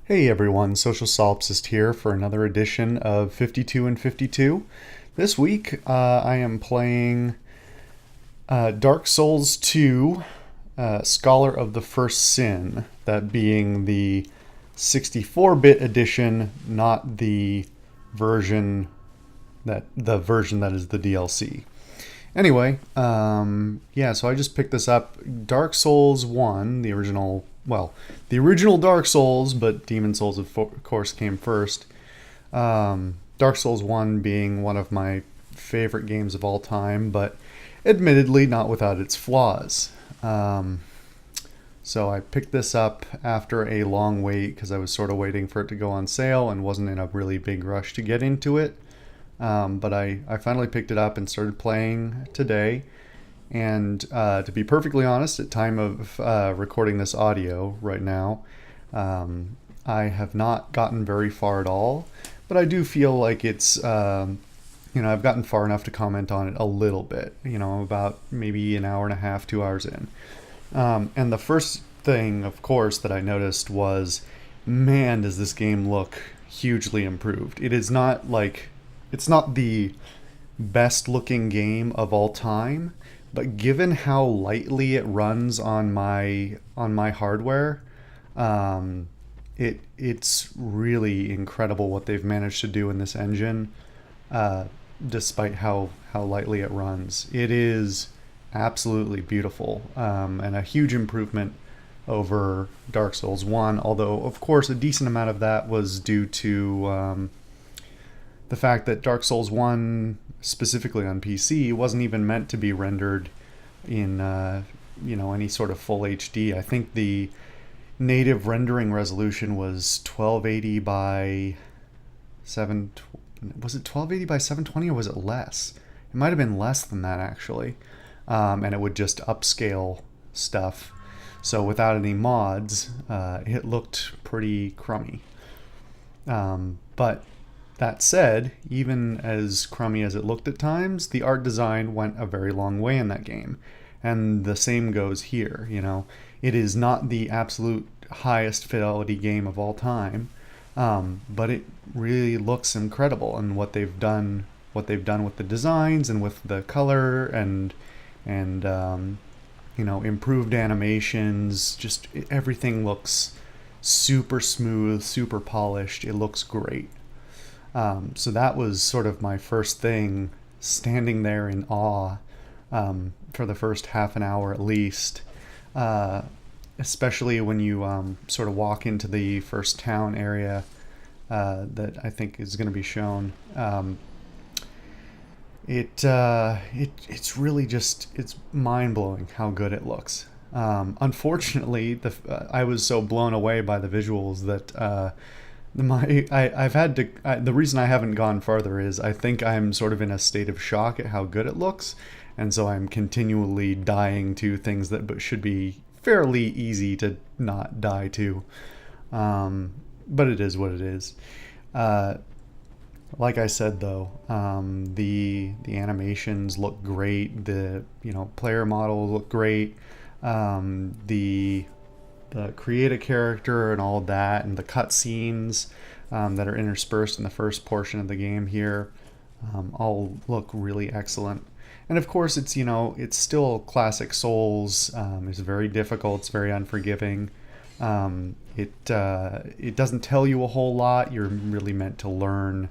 Hey everyone, Social Solipsist here for another edition of 52 and 52. This week I am playing Dark Souls 2, Scholar of the First Sin, that being the 64-bit edition, not the version the version that is the DLC. Anyway, yeah, so I just picked this up. Dark Souls 1, the original Dark Souls, but Demon Souls, of course, came first. Dark Souls 1 being one of my favorite games of all time, but admittedly not without its flaws. So I picked this up after a long wait because I was sort of waiting for it to go on sale and wasn't in a really big rush to get into it. But I finally picked it up and started playing today. And to be perfectly honest, at time of recording this audio right now, I have not gotten very far at all. But I do feel like I've gotten far enough to comment on it a little bit. About maybe an hour and a half, 2 hours in. And the first thing, of course, that I noticed was, man, does this game look hugely improved. It's not the best looking game of all time, but given how lightly it runs on my hardware, it's really incredible what they've managed to do in this engine, despite how lightly it runs. It is absolutely beautiful, and a huge improvement over Dark Souls 1, although of course a decent amount of that was due to the fact that Dark Souls 1, specifically on PC, wasn't even meant to be rendered in any sort of full HD. I think the native rendering resolution was 1280 by 7. Was it 1280 by 720 or was it less? It might have been less than that actually, and it would just upscale stuff. So without any mods, it looked pretty crummy. But that said, even as crummy as it looked at times, the art design went a very long way in that game. And the same goes here, It is not the absolute highest fidelity game of all time, but it really looks incredible. And what they've done with the designs and with the color and improved animations, just everything looks super smooth, super polished. It looks great. So that was sort of my first thing, standing there in awe for the first half an hour at least, especially when you sort of walk into the first town area that I think is going to be shown. It's really it's mind-blowing how good it looks. Unfortunately, I was so blown away by the visuals that the reason I haven't gone farther is I think I'm sort of in a state of shock at how good it looks, and so I'm continually dying to things that should be fairly easy to not die to. But it is what it is. Like I said, though, the animations look great. The player models look great. The create a character and all of that, and the cutscenes that are interspersed in the first portion of the game here, all look really excellent. And of course, it's still classic Souls. It's very difficult. It's very unforgiving. It doesn't tell you a whole lot. You're really meant to learn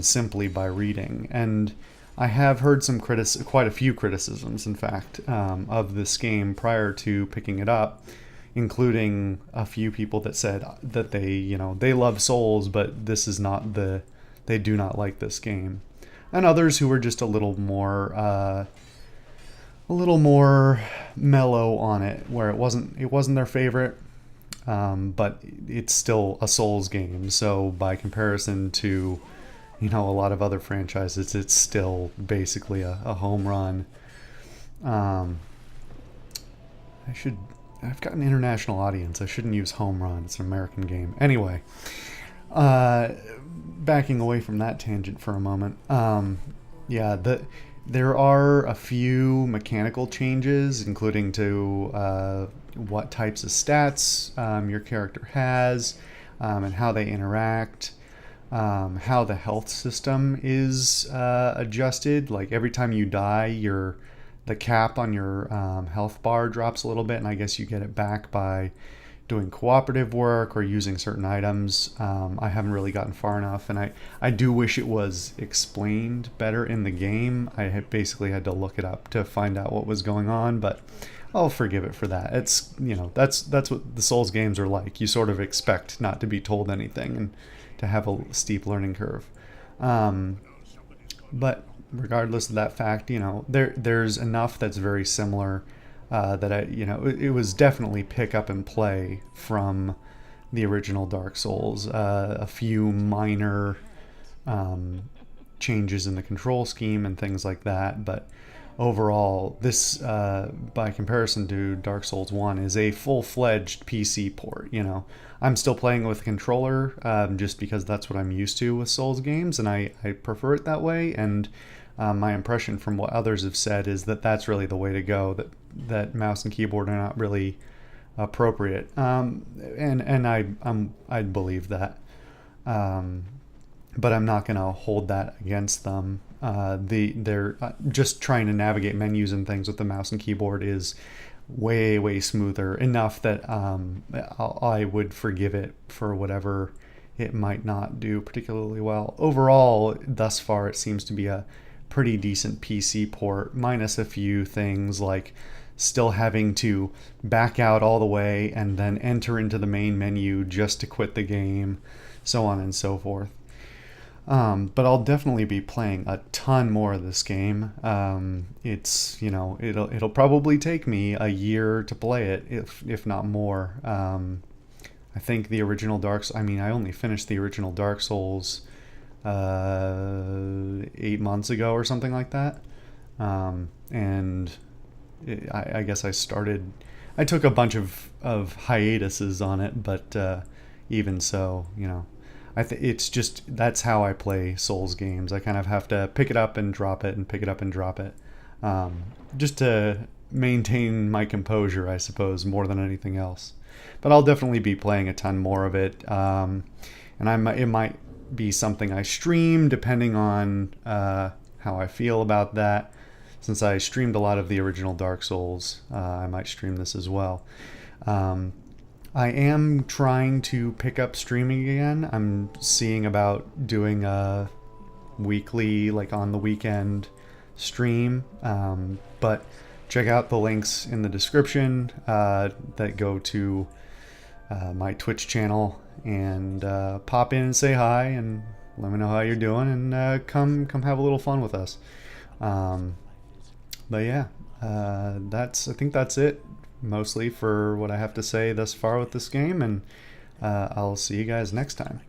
simply by reading. And I have heard quite a few criticisms, in fact, of this game prior to picking it up, including a few people that said that they love Souls, but they do not like this game, and others who were just a little more mellow on it, where it wasn't their favorite, but it's still a Souls game. So by comparison to a lot of other franchises, it's still basically a home run. I've got an international audience. I shouldn't use home run. It's an American game. Anyway, backing away from that tangent for a moment. There are a few mechanical changes, including to what types of stats your character has. and how they interact, how the health system is adjusted. Like every time you die, the cap on your health bar drops a little bit, and I guess you get it back by doing cooperative work or using certain items. I haven't really gotten far enough, and I do wish it was explained better in the game. I had basically had to look it up to find out what was going on, but I'll forgive it for that. It's, that's what the Souls games are like. You sort of expect not to be told anything and to have a steep learning curve. But regardless of that fact, there's enough that's very similar that it was definitely pick up and play from the original Dark Souls. A few minor changes in the control scheme and things like that, but overall, this, by comparison to Dark Souls 1, is a full-fledged PC port. I'm still playing with a controller just because that's what I'm used to with Souls games, and I prefer it that way. And my impression from what others have said is that that's really the way to go, that mouse and keyboard are not really appropriate. And I'd believe that. But I'm not going to hold that against them. They're just trying to navigate menus and things with the mouse and keyboard is way smoother, enough that I would forgive it for whatever it might not do particularly well. Overall, thus far, it seems to be a pretty decent PC port, minus a few things like still having to back out all the way and then enter into the main menu just to quit the game, so on and so forth. But I'll definitely be playing a ton more of this game. It's, it'll probably take me a year to play it, if not more. I think the original I only finished the original Dark Souls 8 months ago or something like that. And I guess I took a bunch of hiatuses on it, but even so, it's just, that's how I play Souls games. I kind of have to pick it up and drop it and pick it up and drop it, just to maintain my composure, I suppose, more than anything else. But I'll definitely be playing a ton more of it, and it might be something I stream depending on how I feel about that. Since I streamed a lot of the original Dark Souls, I might stream this as well. I am trying to pick up streaming again. I'm seeing about doing a weekly, like on the weekend stream. But check out the links in the description that go to my Twitch channel, and pop in and say hi and let me know how you're doing, and come have a little fun with us. But yeah, I think that's it mostly for what I have to say thus far with this game, and I'll see you guys next time.